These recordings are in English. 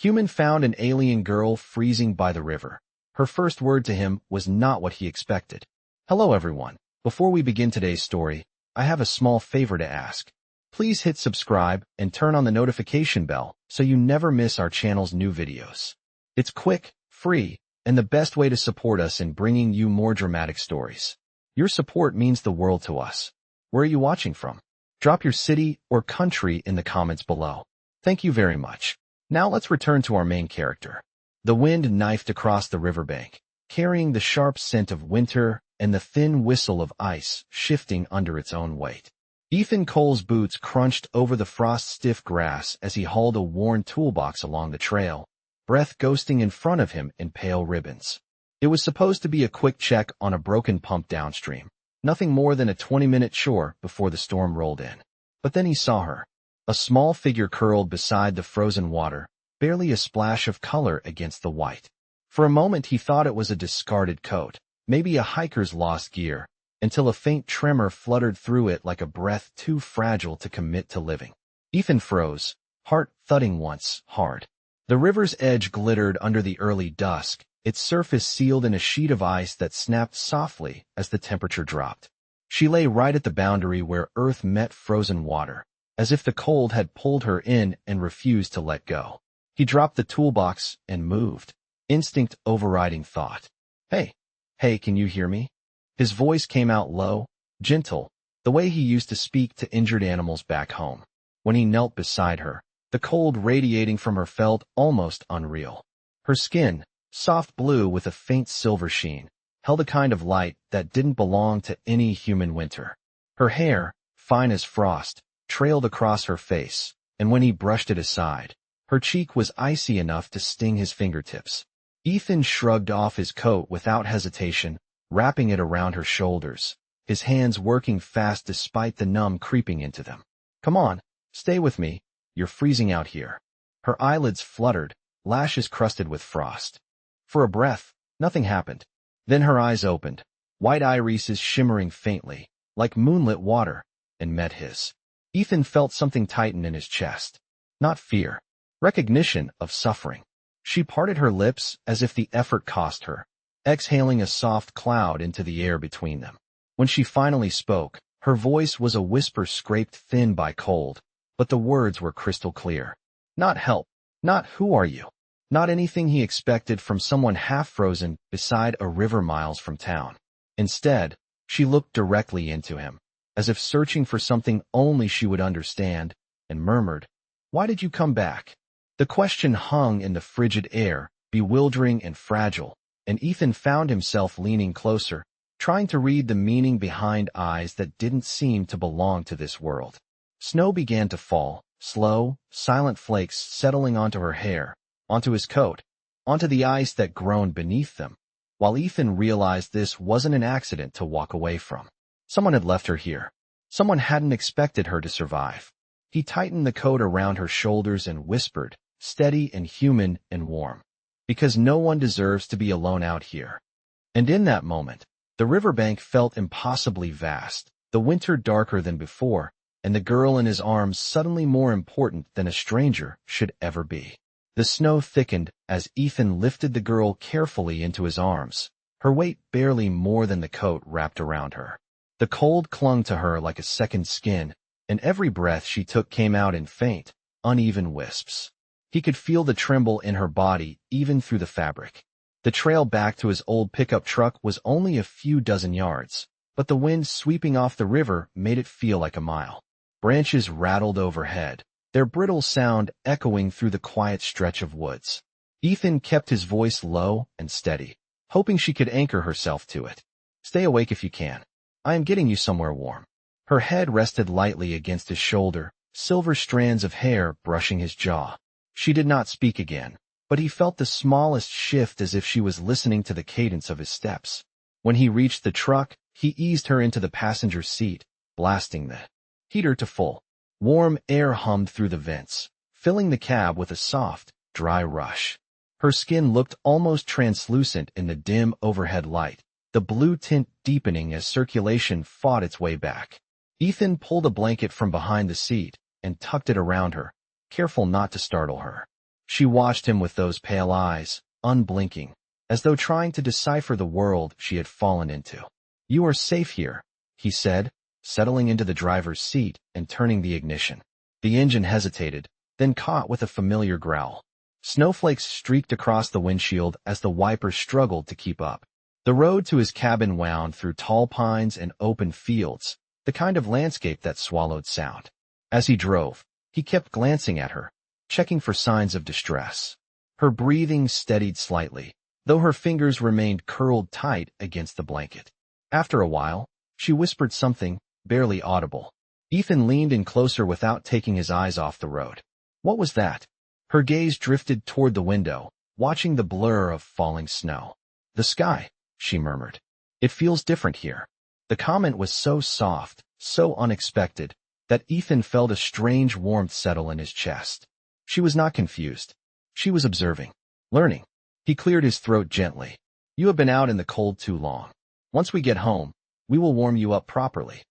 Human found an alien girl freezing by the river. Her first word to him was not what he expected. Hello everyone. Before we begin today's story, I have a small favor to ask. Please hit subscribe and turn on the notification bell so you never miss our channel's new videos. It's quick, free, and the best way to support us in bringing you more dramatic stories. Your support means the world to us. Where are you watching from? Drop your city or country in the comments below. Thank you very much. Now let's return to our main character. The wind knifed across the riverbank, carrying the sharp scent of winter and the thin whistle of ice shifting under its own weight. Ethan Cole's boots crunched over the frost-stiff grass as he hauled a worn toolbox along the trail, breath ghosting in front of him in pale ribbons. It was supposed to be a quick check on a broken pump downstream, nothing more than a 20-minute chore before the storm rolled in. But then he saw her, a small figure curled beside the frozen water, barely a splash of color against the white. For a moment he thought it was a discarded coat, maybe a hiker's lost gear, until a faint tremor fluttered through it like a breath too fragile to commit to living. Ethan froze, heart thudding once, hard. The river's edge glittered under the early dusk, its surface sealed in a sheet of ice that snapped softly as the temperature dropped. She lay right at the boundary where earth met frozen water, as if the cold had pulled her in and refused to let go. He dropped the toolbox and moved, instinct overriding thought. Hey, can you hear me? His voice came out low, gentle, the way he used to speak to injured animals back home. When he knelt beside her, the cold radiating from her felt almost unreal. Her skin, soft blue with a faint silver sheen, held a kind of light that didn't belong to any human winter. Her hair, fine as frost, trailed across her face, and when he brushed it aside, her cheek was icy enough to sting his fingertips. Ethan shrugged off his coat without hesitation, wrapping it around her shoulders, his hands working fast despite the numb creeping into them. Come on, stay with me, you're freezing out here. Her eyelids fluttered, lashes crusted with frost. For a breath, nothing happened. Then her eyes opened, white irises shimmering faintly, like moonlit water, and met his. Ethan felt something tighten in his chest. Not fear. Recognition of suffering. She parted her lips as if the effort cost her, exhaling a soft cloud into the air between them. When she finally spoke, her voice was a whisper scraped thin by cold, but the words were crystal clear. Not help, not who are you, not anything he expected from someone half-frozen beside a river miles from town. Instead, she looked directly into him, as if searching for something only she would understand, and murmured, "Why did you come back?" The question hung in the frigid air, bewildering and fragile, and Ethan found himself leaning closer, trying to read the meaning behind eyes that didn't seem to belong to this world. Snow began to fall, slow, silent flakes settling onto her hair, onto his coat, onto the ice that groaned beneath them, while Ethan realized this wasn't an accident to walk away from. Someone had left her here. Someone hadn't expected her to survive. He tightened the coat around her shoulders and whispered, steady and human and warm, "Because no one deserves to be alone out here." And in that moment, the riverbank felt impossibly vast, the winter darker than before, and the girl in his arms suddenly more important than a stranger should ever be. The snow thickened as Ethan lifted the girl carefully into his arms, her weight barely more than the coat wrapped around her. The cold clung to her like a second skin, and every breath she took came out in faint, uneven wisps. He could feel the tremble in her body even through the fabric. The trail back to his old pickup truck was only a few dozen yards, but the wind sweeping off the river made it feel like a mile. Branches rattled overhead, their brittle sound echoing through the quiet stretch of woods. Ethan kept his voice low and steady, hoping she could anchor herself to it. "Stay awake if you can. I am getting you somewhere warm." Her head rested lightly against his shoulder, silver strands of hair brushing his jaw. She did not speak again, but he felt the smallest shift as if she was listening to the cadence of his steps. When he reached the truck, he eased her into the passenger seat, blasting the heater to full. Warm air hummed through the vents, filling the cab with a soft, dry rush. Her skin looked almost translucent in the dim overhead light, the blue tint deepening as circulation fought its way back. Ethan pulled a blanket from behind the seat and tucked it around her, careful not to startle her. She watched him with those pale eyes, unblinking, as though trying to decipher the world she had fallen into. "You are safe here," he said, settling into the driver's seat and turning the ignition. The engine hesitated, then caught with a familiar growl. Snowflakes streaked across the windshield as the wipers struggled to keep up. The road to his cabin wound through tall pines and open fields, the kind of landscape that swallowed sound. As he drove, he kept glancing at her, checking for signs of distress. Her breathing steadied slightly, though her fingers remained curled tight against the blanket. After a while, she whispered something, barely audible. Ethan leaned in closer without taking his eyes off the road. What was that? Her gaze drifted toward the window, watching the blur of falling snow. "The sky," she murmured. "It feels different here." The comment was so soft, so unexpected, that Ethan felt a strange warmth settle in his chest. She was not confused. She was observing, learning. He cleared his throat gently. "You have been out in the cold too long. Once we get home, we will warm you up properly."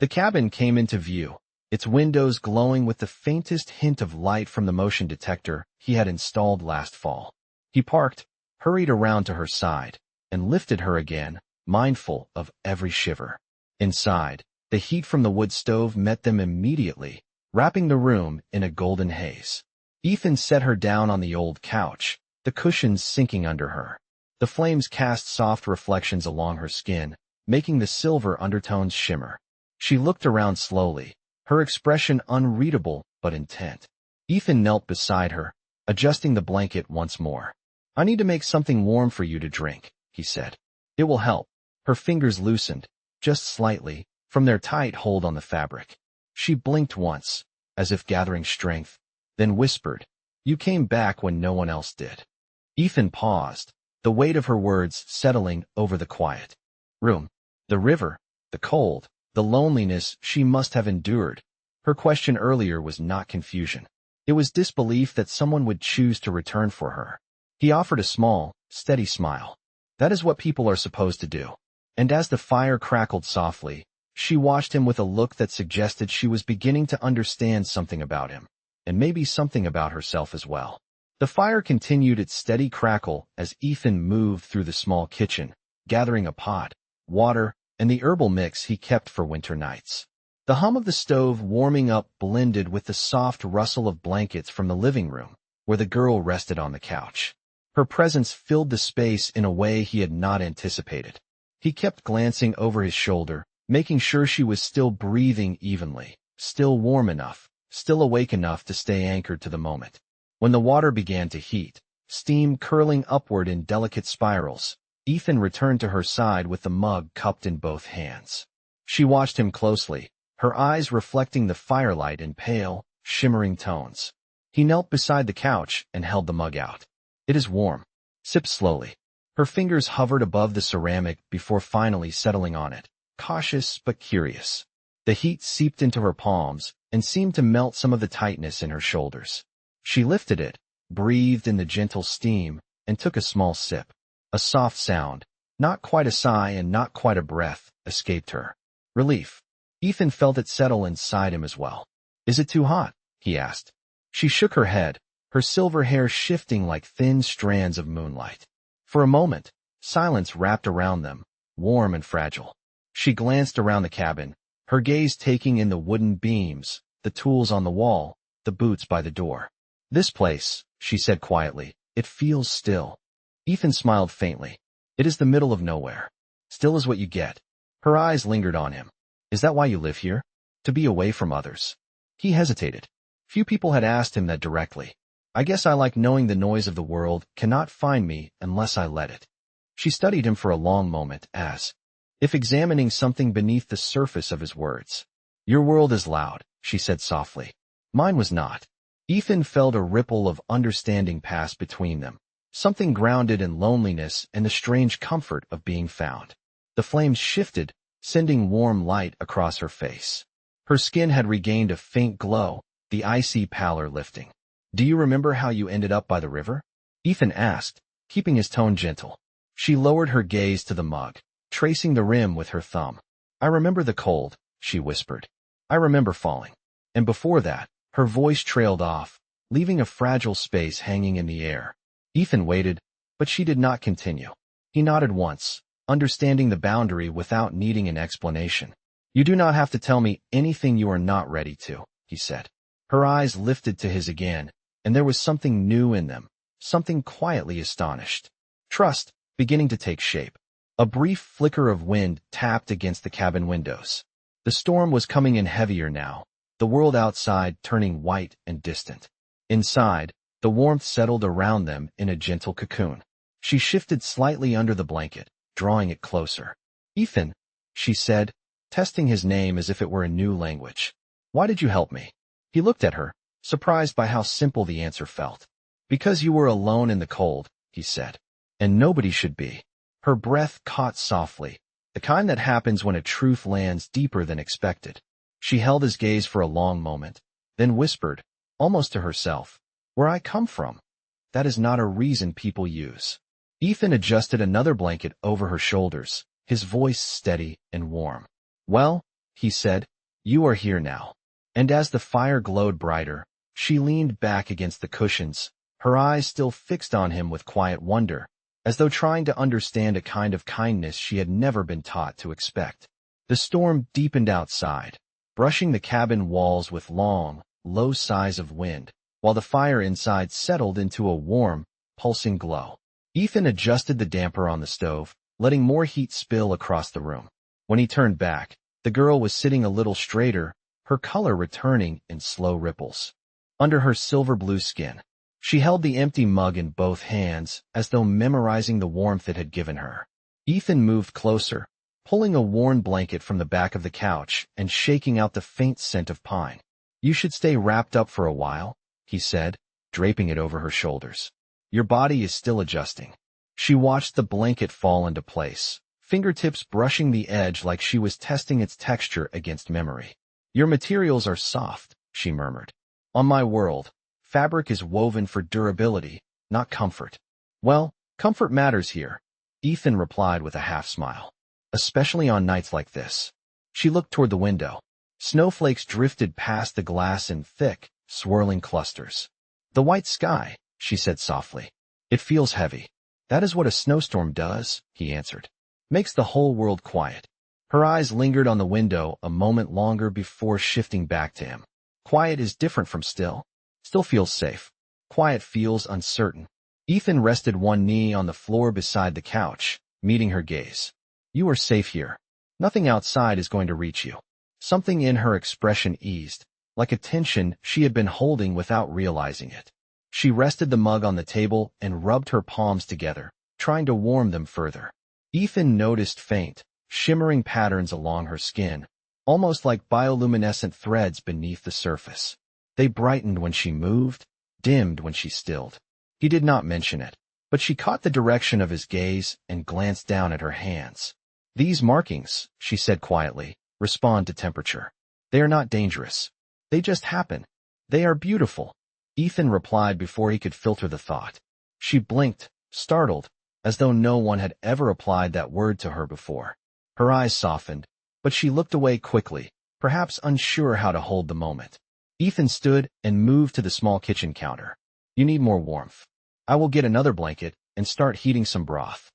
The cabin came into view, its windows glowing with the faintest hint of light from the motion detector he had installed last fall. He parked, hurried around to her side, and lifted her again, mindful of every shiver. Inside, the heat from the wood stove met them immediately, wrapping the room in a golden haze. Ethan set her down on the old couch, the cushions sinking under her. The flames cast soft reflections along her skin, making the silver undertones shimmer. She looked around slowly, her expression unreadable but intent. Ethan knelt beside her, adjusting the blanket once more. "I need to make something warm for you to drink," he said. "It will help." Her fingers loosened, just slightly, from their tight hold on the fabric. She blinked once, as if gathering strength, then whispered, "You came back when no one else did." Ethan paused, the weight of her words settling over the quiet room. The river, the cold, the loneliness she must have endured. Her question earlier was not confusion. It was disbelief that someone would choose to return for her. He offered a small, steady smile. "That is what people are supposed to do." And as the fire crackled softly, she watched him with a look that suggested she was beginning to understand something about him, and maybe something about herself as well. The fire continued its steady crackle as Ethan moved through the small kitchen, gathering a pot, water, and the herbal mix he kept for winter nights. The hum of the stove warming up blended with the soft rustle of blankets from the living room, where the girl rested on the couch. Her presence filled the space in a way he had not anticipated. He kept glancing over his shoulder, making sure she was still breathing evenly, still warm enough, still awake enough to stay anchored to the moment. When the water began to heat, steam curling upward in delicate spirals, Ethan returned to her side with the mug cupped in both hands. She watched him closely, her eyes reflecting the firelight in pale, shimmering tones. He knelt beside the couch and held the mug out. "It is warm." Sip slowly. Her fingers hovered above the ceramic before finally settling on it, cautious but curious. The heat seeped into her palms and seemed to melt some of the tightness in her shoulders. She lifted it, breathed in the gentle steam, and took a small sip. A soft sound, not quite a sigh and not quite a breath, escaped her. Relief. Ethan felt it settle inside him as well. "Is it too hot?" he asked. She shook her head, her silver hair shifting like thin strands of moonlight. For a moment, silence wrapped around them, warm and fragile. She glanced around the cabin, her gaze taking in the wooden beams, the tools on the wall, the boots by the door. "This place," she said quietly, "it feels still." Ethan smiled faintly. "It is the middle of nowhere. Still is what you get." Her eyes lingered on him. "Is that why you live here? To be away from others?" He hesitated. Few people had asked him that directly. "I guess I like knowing the noise of the world cannot find me unless I let it." She studied him for a long moment, as if examining something beneath the surface of his words. "Your world is loud," she said softly. Mine was not. Ethan felt a ripple of understanding pass between them, something grounded in loneliness and the strange comfort of being found. The flames shifted, sending warm light across her face. Her skin had regained a faint glow, the icy pallor lifting. "Do you remember how you ended up by the river?" Ethan asked, keeping his tone gentle. She lowered her gaze to the mug, tracing the rim with her thumb. "I remember the cold," she whispered. "I remember falling." And before that, her voice trailed off, leaving a fragile space hanging in the air. Ethan waited, but she did not continue. He nodded once, understanding the boundary without needing an explanation. "You do not have to tell me anything you are not ready to," he said. Her eyes lifted to his again, and there was something new in them, something quietly astonished. Trust beginning to take shape. A brief flicker of wind tapped against the cabin windows. The storm was coming in heavier now, the world outside turning white and distant. Inside, the warmth settled around them in a gentle cocoon. She shifted slightly under the blanket, drawing it closer. "Ethan," she said, testing his name as if it were a new language. "Why did you help me?" He looked at her, surprised by how simple the answer felt. "Because you were alone in the cold," he said. "And nobody should be." Her breath caught softly, the kind that happens when a truth lands deeper than expected. She held his gaze for a long moment, then whispered, almost to herself, "Where I come from. That is not a reason people use." Ethan adjusted another blanket over her shoulders, his voice steady and warm. "Well," he said, "you are here now." And as the fire glowed brighter, she leaned back against the cushions, her eyes still fixed on him with quiet wonder, as though trying to understand a kind of kindness she had never been taught to expect. The storm deepened outside, brushing the cabin walls with long, low sighs of wind, while the fire inside settled into a warm, pulsing glow. Ethan adjusted the damper on the stove, letting more heat spill across the room. When he turned back, the girl was sitting a little straighter, her color returning in slow ripples. Under her silver blue skin, she held the empty mug in both hands, as though memorizing the warmth it had given her. Ethan moved closer, pulling a worn blanket from the back of the couch and shaking out the faint scent of pine. "You should stay wrapped up for a while," he said, draping it over her shoulders. "Your body is still adjusting." She watched the blanket fall into place, fingertips brushing the edge like she was testing its texture against memory. "Your materials are soft," she murmured. "On my world, fabric is woven for durability, not comfort." "Well, comfort matters here," Ethan replied with a half-smile. "Especially on nights like this." She looked toward the window. Snowflakes drifted past the glass in thick, swirling clusters. "The white sky," she said softly. "It feels heavy." "That is what a snowstorm does," he answered. "Makes the whole world quiet." Her eyes lingered on the window a moment longer before shifting back to him. "Quiet is different from still. Still feels safe. Quiet feels uncertain." Ethan rested one knee on the floor beside the couch, meeting her gaze. "You are safe here. Nothing outside is going to reach you." Something in her expression eased, like a tension she had been holding without realizing it. She rested the mug on the table and rubbed her palms together, trying to warm them further. Ethan noticed faint, shimmering patterns along her skin, almost like bioluminescent threads beneath the surface. They brightened when she moved, dimmed when she stilled. He did not mention it, but she caught the direction of his gaze and glanced down at her hands. "These markings," she said quietly, "respond to temperature. They are not dangerous. They just happen. They are beautiful." Ethan replied before he could filter the thought. She blinked, startled, as though no one had ever applied that word to her before. Her eyes softened, but she looked away quickly, perhaps unsure how to hold the moment. Ethan stood and moved to the small kitchen counter. "You need more warmth. I will get another blanket and start heating some broth."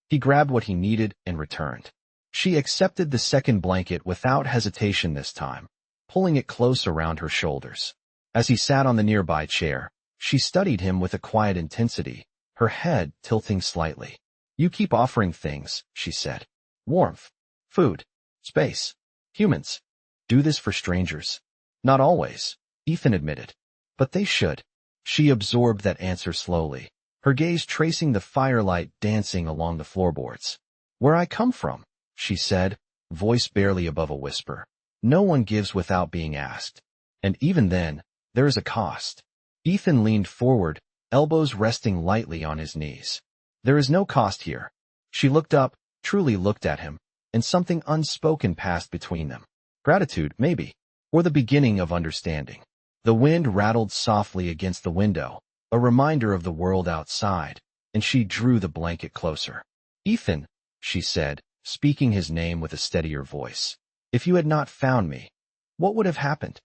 He grabbed what he needed and returned. She accepted the second blanket without hesitation this time, pulling it close around her shoulders. As he sat on the nearby chair, she studied him with a quiet intensity, her head tilting slightly. "You keep offering things," she said. "Warmth, food, space, humans. Do this for strangers." "Not always," Ethan admitted. "But they should." She absorbed that answer slowly, her gaze tracing the firelight dancing along the floorboards. "Where I come from," she said, voice barely above a whisper. "No one gives without being asked. And even then, there is a cost." Ethan leaned forward, elbows resting lightly on his knees. "There is no cost here." She looked up, truly looked at him, and something unspoken passed between them. Gratitude, maybe, or the beginning of understanding. The wind rattled softly against the window, a reminder of the world outside, and she drew the blanket closer. "Ethan," she said, speaking his name with a steadier voice. "If you had not found me, what would have happened?"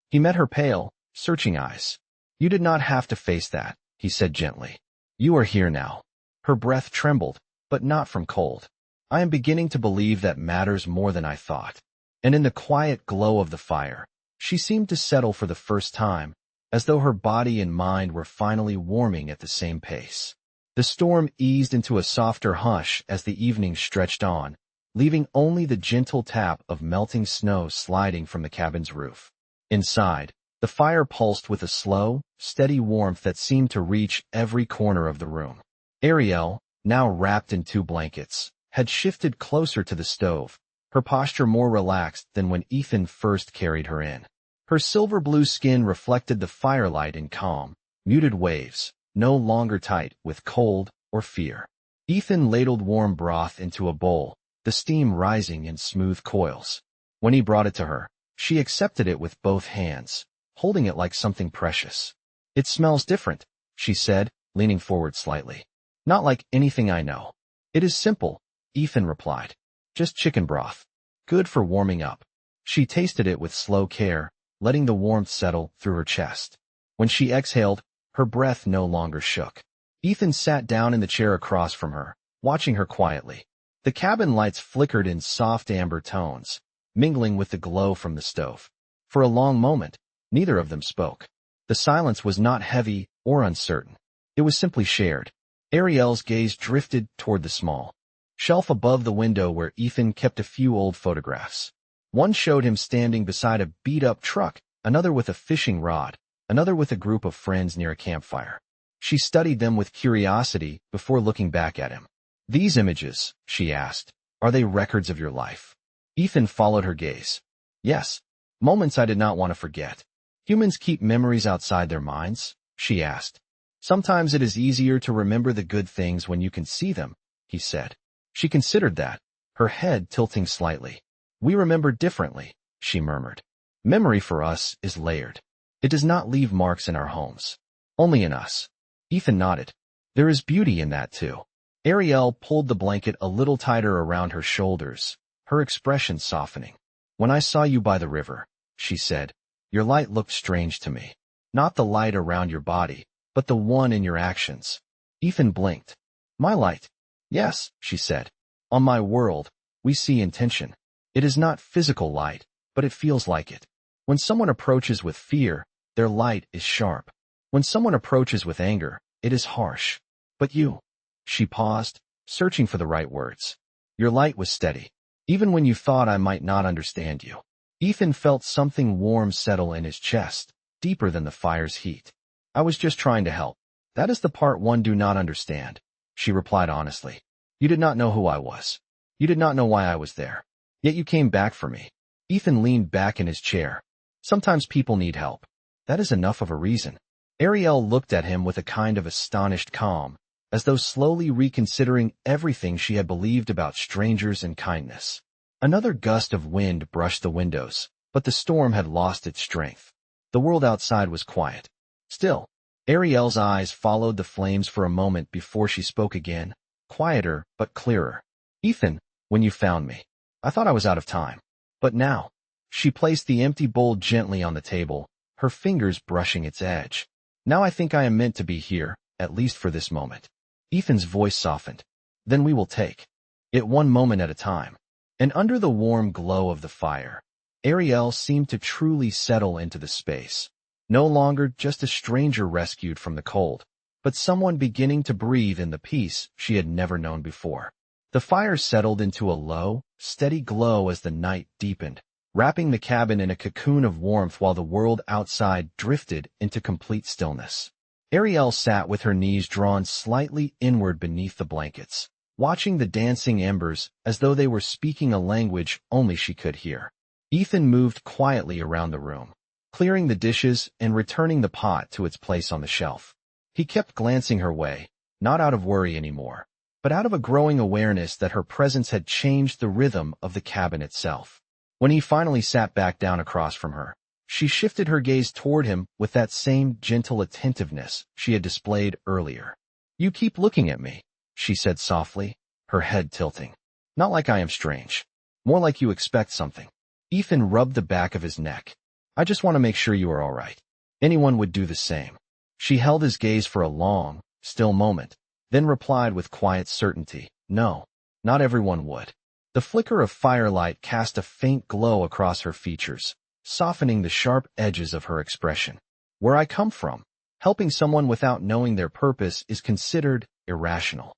He met her pale, searching eyes. You did not have to face that, he said gently. You are here now. Her breath trembled, but not from cold. I am beginning to believe that matters more than I thought. And in the quiet glow of the fire, she seemed to settle for the first time, as though her body and mind were finally warming at the same pace. The storm eased into a softer hush as the evening stretched on, leaving only the gentle tap of melting snow sliding from the cabin's roof. Inside, the fire pulsed with a slow, steady warmth that seemed to reach every corner of the room. Ariel, now wrapped in 2 blankets, had shifted closer to the stove, her posture more relaxed than when Ethan first carried her in. Her silver-blue skin reflected the firelight in calm, muted waves, no longer tight with cold or fear. Ethan ladled warm broth into a bowl, the steam rising in smooth coils. When he brought it to her, she accepted it with both hands, holding it like something precious. It smells different, she said, leaning forward slightly. Not like anything I know. It is simple, Ethan replied. Just chicken broth. Good for warming up. She tasted it with slow care, letting the warmth settle through her chest. When she exhaled, her breath no longer shook. Ethan sat down in the chair across from her, watching her quietly. The cabin lights flickered in soft amber tones, mingling with the glow from the stove. For a long moment, neither of them spoke. The silence was not heavy or uncertain. It was simply shared. Ariel's gaze drifted toward the small shelf above the window where Ethan kept a few old photographs. One showed him standing beside a beat-up truck, another with a fishing rod, another with a group of friends near a campfire. She studied them with curiosity before looking back at him. These images, she asked, are they records of your life? Ethan followed her gaze. Yes, moments I did not want to forget. Humans keep memories outside their minds, she asked. Sometimes it is easier to remember the good things when you can see them, he said. She considered that, her head tilting slightly. We remember differently, she murmured. Memory for us is layered. It does not leave marks in our homes. Only in us. Ethan nodded. There is beauty in that too. Ariel pulled the blanket a little tighter around her shoulders, her expression softening. When I saw you by the river, she said, your light looked strange to me. Not the light around your body, but the one in your actions. Ethan blinked. My light. Yes, she said. On my world, we see intention. It is not physical light, but it feels like it. When someone approaches with fear, their light is sharp. When someone approaches with anger, it is harsh. But you. She paused, searching for the right words. Your light was steady, even when you thought I might not understand you. Ethan felt something warm settle in his chest, deeper than the fire's heat. I was just trying to help. That is the part one do not understand, she replied honestly. You did not know who I was. You did not know why I was there. Yet you came back for me. Ethan leaned back in his chair. Sometimes people need help. That is enough of a reason. Ariel looked at him with a kind of astonished calm, as though slowly reconsidering everything she had believed about strangers and kindness. Another gust of wind brushed the windows, but the storm had lost its strength. The world outside was quiet. Still, Ariel's eyes followed the flames for a moment before she spoke again, quieter but clearer. Ethan, when you found me, I thought I was out of time. But now, she placed the empty bowl gently on the table, her fingers brushing its edge. Now I think I am meant to be here, at least for this moment. Ethan's voice softened. Then we will take it one moment at a time. And under the warm glow of the fire, Ariel seemed to truly settle into the space. No longer just a stranger rescued from the cold, but someone beginning to breathe in the peace she had never known before. The fire settled into a low, steady glow as the night deepened, wrapping the cabin in a cocoon of warmth while the world outside drifted into complete stillness. Ariel sat with her knees drawn slightly inward beneath the blankets, watching the dancing embers as though they were speaking a language only she could hear. Ethan moved quietly around the room, clearing the dishes and returning the pot to its place on the shelf. He kept glancing her way, not out of worry anymore, but out of a growing awareness that her presence had changed the rhythm of the cabin itself. When he finally sat back down across from her, she shifted her gaze toward him with that same gentle attentiveness she had displayed earlier. You keep looking at me, she said softly, her head tilting. Not like I am strange. More like you expect something. Ethan rubbed the back of his neck. I just want to make sure you are all right. Anyone would do the same. She held his gaze for a long, still moment, then replied with quiet certainty, "No, not everyone would." The flicker of firelight cast a faint glow across her features, softening the sharp edges of her expression. "Where I come from, helping someone without knowing their purpose is considered irrational."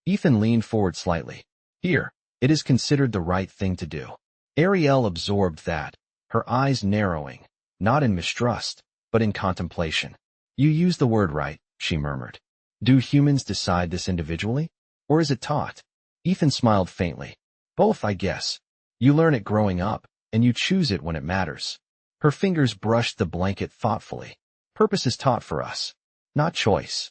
Ethan leaned forward slightly. "Here, it is considered the right thing to do." Ariel absorbed that, her eyes narrowing, not in mistrust, but in contemplation. "You use the word right," she murmured. "Do humans decide this individually? Or is it taught?" Ethan smiled faintly. "Both, I guess. You learn it growing up, and you choose it when it matters." Her fingers brushed the blanket thoughtfully. "Purpose is taught for us, not choice."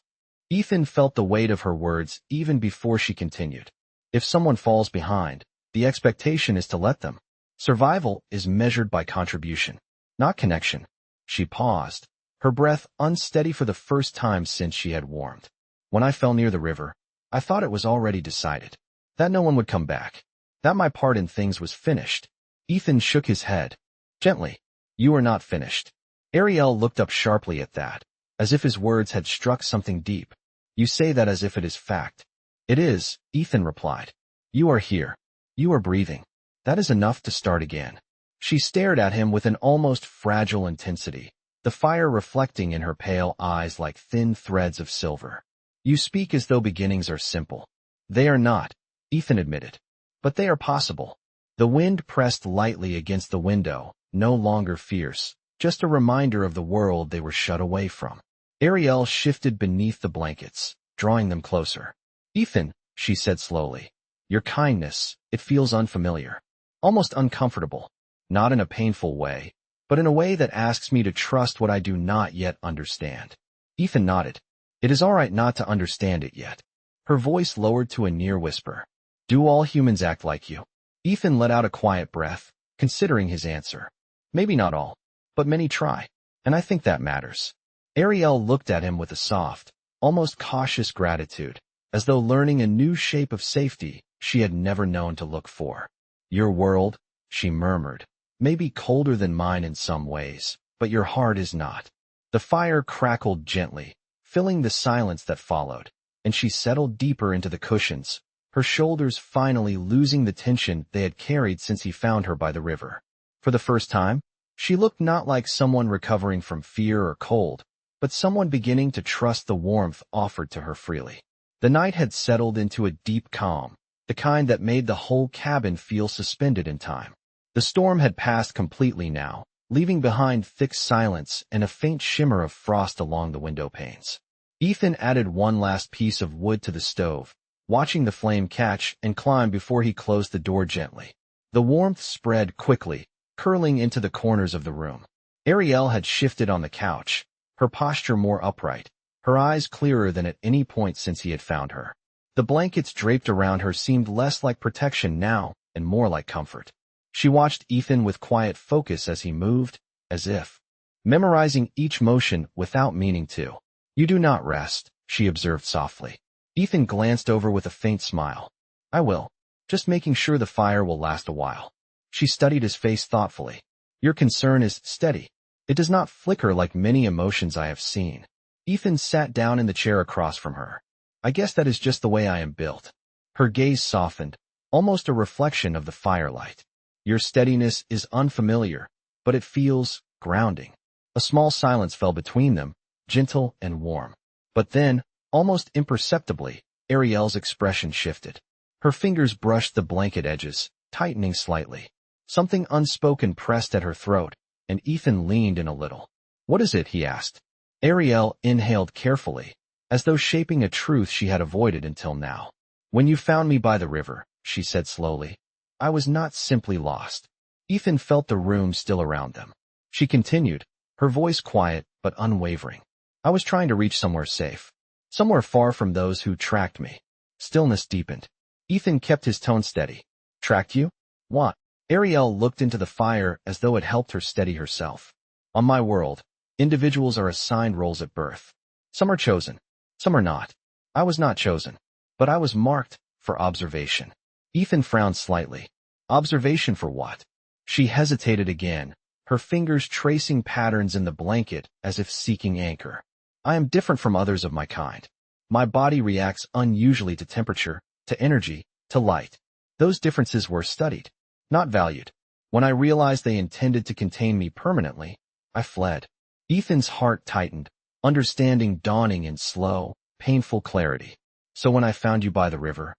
Ethan felt the weight of her words even before she continued. "If someone falls behind, the expectation is to let them. Survival is measured by contribution, not connection." She paused, her breath unsteady for the first time since she had warmed. "When I fell near the river, I thought it was already decided. That no one would come back. That my part in things was finished." Ethan shook his head. Gently. "You are not finished." Ariel looked up sharply at that, as if his words had struck something deep. "You say that as if it is fact." "It is," Ethan replied. "You are here. You are breathing. That is enough to start again." She stared at him with an almost fragile intensity, the fire reflecting in her pale eyes like thin threads of silver. "You speak as though beginnings are simple." "They are not," Ethan admitted. "But they are possible." The wind pressed lightly against the window, no longer fierce, just a reminder of the world they were shut away from. Ariel shifted beneath the blankets, drawing them closer. "Ethan," she said slowly, "your kindness, it feels unfamiliar, almost uncomfortable, not in a painful way, but in a way that asks me to trust what I do not yet understand." Ethan nodded. "It is all right not to understand it yet." Her voice lowered to a near whisper. "Do all humans act like you?" Ethan let out a quiet breath, considering his answer. "Maybe not all, but many try, and I think that matters." Ariel looked at him with a soft, almost cautious gratitude, as though learning a new shape of safety she had never known to look for. "Your world," she murmured, "may be colder than mine in some ways, but your heart is not." The fire crackled gently, filling the silence that followed, and she settled deeper into the cushions, her shoulders finally losing the tension they had carried since he found her by the river. For the first time, she looked not like someone recovering from fear or cold, but someone beginning to trust the warmth offered to her freely. The night had settled into a deep calm, the kind that made the whole cabin feel suspended in time. The storm had passed completely now, leaving behind thick silence and a faint shimmer of frost along the window panes. Ethan added one last piece of wood to the stove, watching the flame catch and climb before he closed the door gently. The warmth spread quickly, curling into the corners of the room. Ariel had shifted on the couch, her posture more upright, her eyes clearer than at any point since he had found her. The blankets draped around her seemed less like protection now and more like comfort. She watched Ethan with quiet focus as he moved, as if memorizing each motion without meaning to. "You do not rest," she observed softly. Ethan glanced over with a faint smile. "I will, just making sure the fire will last a while." She studied his face thoughtfully. "Your concern is steady. It does not flicker like many emotions I have seen." Ethan sat down in the chair across from her. "I guess that is just the way I am built." Her gaze softened, almost a reflection of the firelight. "Your steadiness is unfamiliar, but it feels grounding." A small silence fell between them, gentle and warm. But then, almost imperceptibly, Ariel's expression shifted. Her fingers brushed the blanket edges, tightening slightly. Something unspoken pressed at her throat, and Ethan leaned in a little. "What is it?" he asked. Ariel inhaled carefully, as though shaping a truth she had avoided until now. "When you found me by the river," she said slowly, "I was not simply lost." Ethan felt the room still around them. She continued, her voice quiet but unwavering. "I was trying to reach somewhere safe, somewhere far from those who tracked me." Stillness deepened. Ethan kept his tone steady. "Tracked you? What?" Ariel looked into the fire as though it helped her steady herself. "On my world, individuals are assigned roles at birth. Some are chosen, some are not. I was not chosen, but I was marked for observation." Ethan frowned slightly. "Observation for what?" She hesitated again, her fingers tracing patterns in the blanket as if seeking anchor. I am different from others of my kind. My body reacts unusually to temperature, to energy, to light. Those differences were studied, not valued. When I realized they intended to contain me permanently, I fled. Ethan's heart tightened, understanding dawning in slow, painful clarity. So when I found you by the river,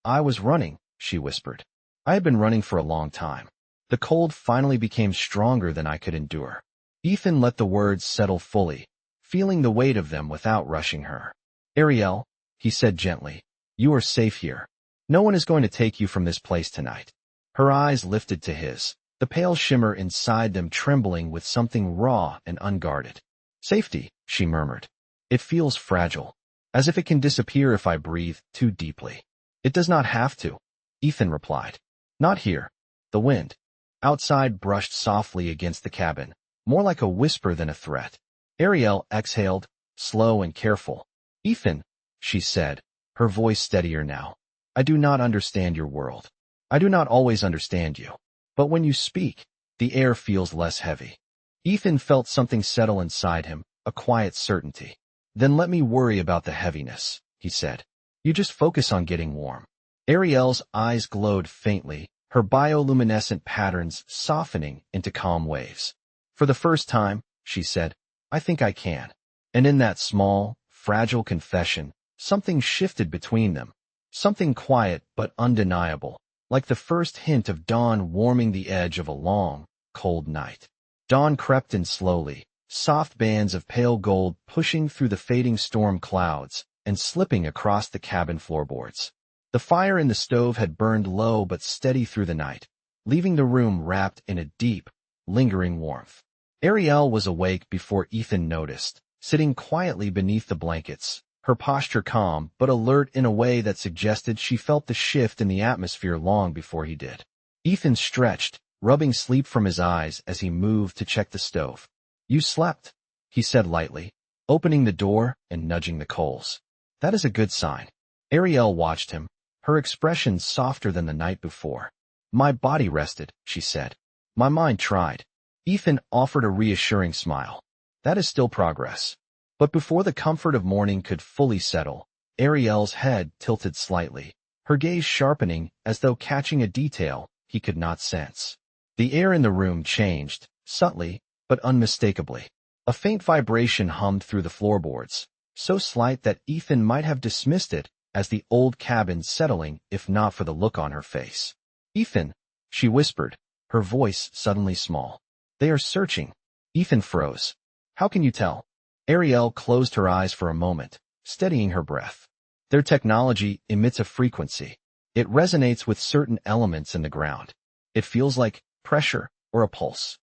I was running, she whispered. I had been running for a long time. The cold finally became stronger than I could endure. Ethan let the words settle fully, feeling the weight of them without rushing her. Ariel, he said gently, you are safe here. No one is going to take you from this place tonight. Her eyes lifted to his, the pale shimmer inside them trembling with something raw and unguarded. Safety, she murmured. It feels fragile, as if it can disappear if I breathe too deeply. It does not have to, Ethan replied. Not here. The wind outside brushed softly against the cabin, more like a whisper than a threat. Ariel exhaled, slow and careful. Ethan, she said, her voice steadier now. I do not understand your world. I do not always understand you. But when you speak, the air feels less heavy. Ethan felt something settle inside him, a quiet certainty. Then let me worry about the heaviness, he said. You just focus on getting warm. Ariel's eyes glowed faintly, her bioluminescent patterns softening into calm waves. For the first time, she said, I think I can. And in that small, fragile confession, something shifted between them. Something quiet but undeniable, like the first hint of dawn warming the edge of a long, cold night. Dawn crept in slowly, soft bands of pale gold pushing through the fading storm clouds and slipping across the cabin floorboards. The fire in the stove had burned low but steady through the night, leaving the room wrapped in a deep, lingering warmth. Ariel was awake before Ethan noticed, sitting quietly beneath the blankets, her posture calm but alert in a way that suggested she felt the shift in the atmosphere long before he did. Ethan stretched, rubbing sleep from his eyes as he moved to check the stove. You slept, he said lightly, opening the door and nudging the coals. That is a good sign. Ariel watched him, her expression softer than the night before. My body rested, she said. My mind tried. Ethan offered a reassuring smile. That is still progress. But before the comfort of morning could fully settle, Ariel's head tilted slightly, her gaze sharpening as though catching a detail he could not sense. The air in the room changed, subtly, but unmistakably. A faint vibration hummed through the floorboards, so slight that Ethan might have dismissed it as the old cabin settling if not for the look on her face. Ethan, she whispered, her voice suddenly small. They are searching. Ethan froze. How can you tell? Ariel closed her eyes for a moment, steadying her breath. Their technology emits a frequency. It resonates with certain elements in the ground. It feels like pressure or a pulse.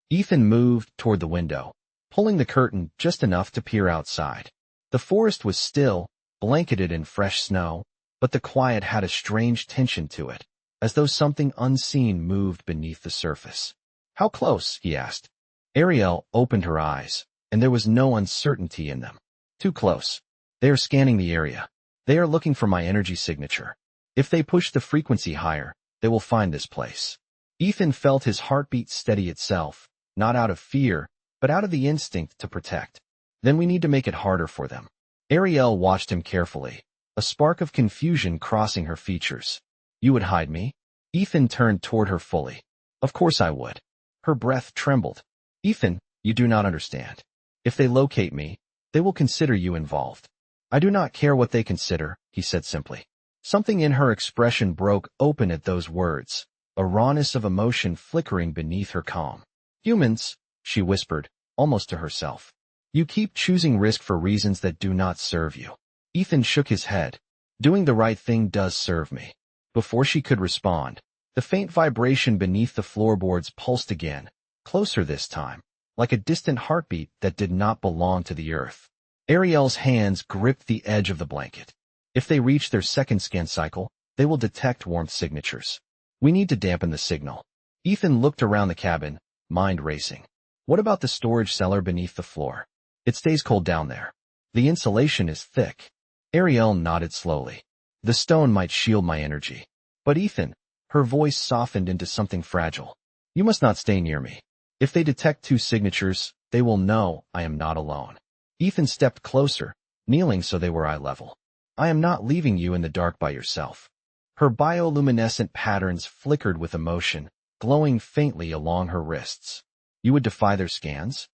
Ethan moved toward the window, pulling the curtain just enough to peer outside. The forest was still, blanketed in fresh snow, but the quiet had a strange tension to it, as though something unseen moved beneath the surface. How close? He asked. Ariel opened her eyes, and there was no uncertainty in them. Too close. They are scanning the area. They are looking for my energy signature. If they push the frequency higher, they will find this place. Ethan felt his heartbeat steady itself, not out of fear, but out of the instinct to protect. Then we need to make it harder for them. Ariel watched him carefully, a spark of confusion crossing her features. You would hide me? Ethan turned toward her fully. Of course I would. Her breath trembled. Ethan, you do not understand. If they locate me, they will consider you involved. I do not care what they consider, he said simply. Something in her expression broke open at those words, a rawness of emotion flickering beneath her calm. Humans, she whispered, almost to herself. You keep choosing risk for reasons that do not serve you. Ethan shook his head. Doing the right thing does serve me. Before she could respond, the faint vibration beneath the floorboards pulsed again, closer this time, like a distant heartbeat that did not belong to the earth. Ariel's hands gripped the edge of the blanket. If they reach their second scan cycle, they will detect warmth signatures. We need to dampen the signal. Ethan looked around the cabin, mind racing. What about the storage cellar beneath the floor? It stays cold down there. The insulation is thick. Ariel nodded slowly. The stone might shield my energy. But Ethan, her voice softened into something fragile. You must not stay near me. If they detect two signatures, they will know I am not alone. Ethan stepped closer, kneeling so they were eye level. I am not leaving you in the dark by yourself. Her bioluminescent patterns flickered with emotion, glowing faintly along her wrists. You would defy their scans?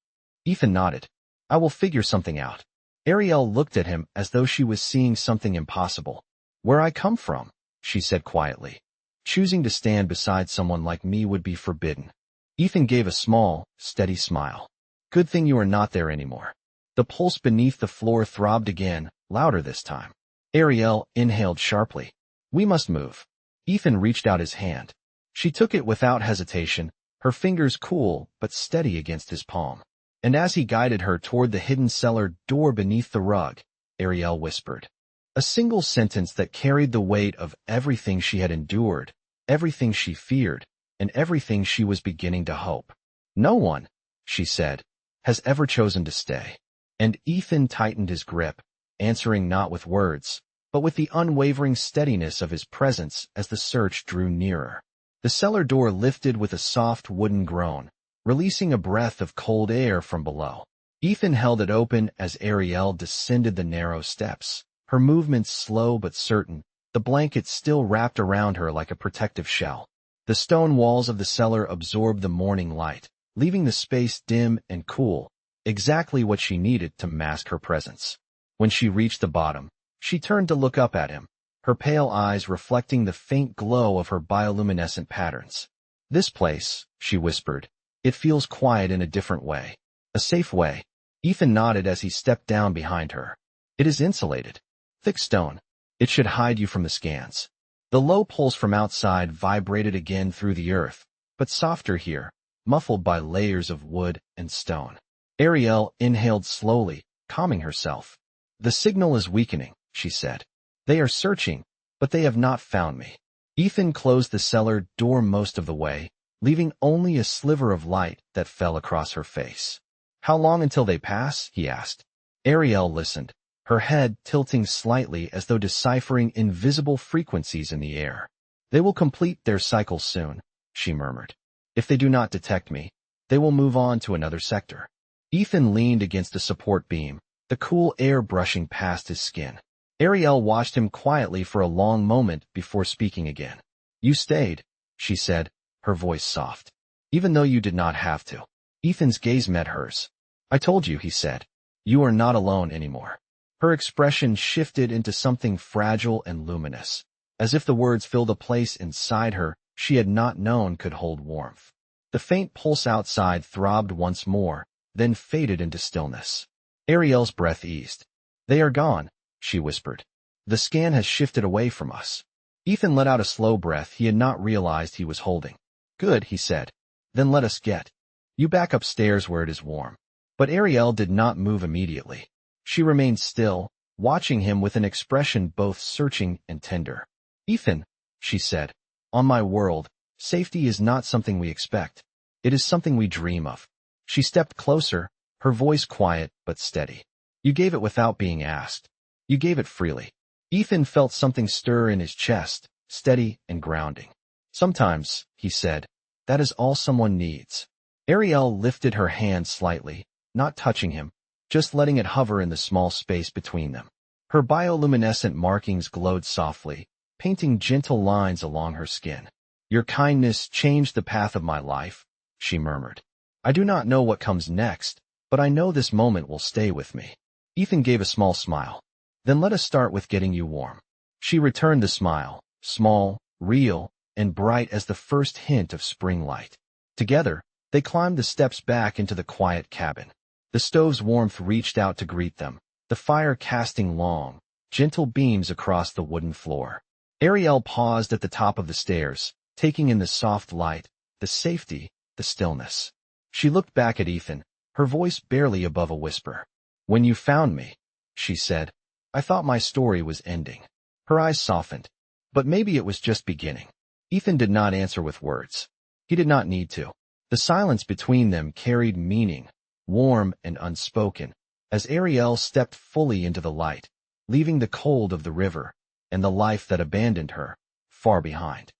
Ethan nodded. I will figure something out. Ariel looked at him as though she was seeing something impossible. Where I come from, she said quietly. Choosing to stand beside someone like me would be forbidden. Ethan gave a small, steady smile. Good thing you are not there anymore. The pulse beneath the floor throbbed again, louder this time. Ariel inhaled sharply. We must move. Ethan reached out his hand. She took it without hesitation, her fingers cool but steady against his palm. And as he guided her toward the hidden cellar door beneath the rug, Ariel whispered. A single sentence that carried the weight of everything she had endured, everything she feared, and everything she was beginning to hope. No one, she said, has ever chosen to stay. And Ethan tightened his grip, answering not with words, but with the unwavering steadiness of his presence as the search drew nearer. The cellar door lifted with a soft wooden groan, releasing a breath of cold air from below. Ethan held it open as Ariel descended the narrow steps, her movements slow but certain, the blanket still wrapped around her like a protective shell. The stone walls of the cellar absorbed the morning light, leaving the space dim and cool, exactly what she needed to mask her presence. When she reached the bottom, she turned to look up at him, her pale eyes reflecting the faint glow of her bioluminescent patterns. This place, she whispered, it feels quiet in a different way. A safe way. Ethan nodded as he stepped down behind her. It is insulated. Thick stone. It should hide you from the scans. The low pulse from outside vibrated again through the earth, but softer here, muffled by layers of wood and stone. Ariel inhaled slowly, calming herself. The signal is weakening, she said. They are searching, but they have not found me. Ethan closed the cellar door most of the way, leaving only a sliver of light that fell across her face. How long until they pass? He asked. Ariel listened, her head tilting slightly as though deciphering invisible frequencies in the air. They will complete their cycle soon, she murmured. If they do not detect me, they will move on to another sector. Ethan leaned against a support beam, the cool air brushing past his skin. Ariel watched him quietly for a long moment before speaking again. You stayed, she said, her voice soft. Even though you did not have to. Ethan's gaze met hers. I told you, he said. You are not alone anymore. Her expression shifted into something fragile and luminous, as if the words filled a place inside her she had not known could hold warmth. The faint pulse outside throbbed once more, then faded into stillness. Ariel's breath eased. They are gone, she whispered. The scan has shifted away from us. Ethan let out a slow breath he had not realized he was holding. Good, he said. Then let us get. You back upstairs where it is warm. But Ariel did not move immediately. She remained still, watching him with an expression both searching and tender. Ethan, she said, on my world, safety is not something we expect. It is something we dream of. She stepped closer, her voice quiet but steady. You gave it without being asked. You gave it freely. Ethan felt something stir in his chest, steady and grounding. Sometimes, he said, that is all someone needs. Ariel lifted her hand slightly, not touching him, just letting it hover in the small space between them. Her bioluminescent markings glowed softly, painting gentle lines along her skin. Your kindness changed the path of my life, she murmured. I do not know what comes next, but I know this moment will stay with me. Ethan gave a small smile. Then let us start with getting you warm. She returned the smile, small, real, and bright as the first hint of spring light. Together, they climbed the steps back into the quiet cabin. The stove's warmth reached out to greet them, the fire casting long, gentle beams across the wooden floor. Ariel paused at the top of the stairs, taking in the soft light, the safety, the stillness. She looked back at Ethan, her voice barely above a whisper. When you found me, she said, I thought my story was ending. Her eyes softened. But maybe it was just beginning. Ethan did not answer with words. He did not need to. The silence between them carried meaning, warm and unspoken, as Ariel stepped fully into the light, leaving the cold of the river and the life that abandoned her far behind.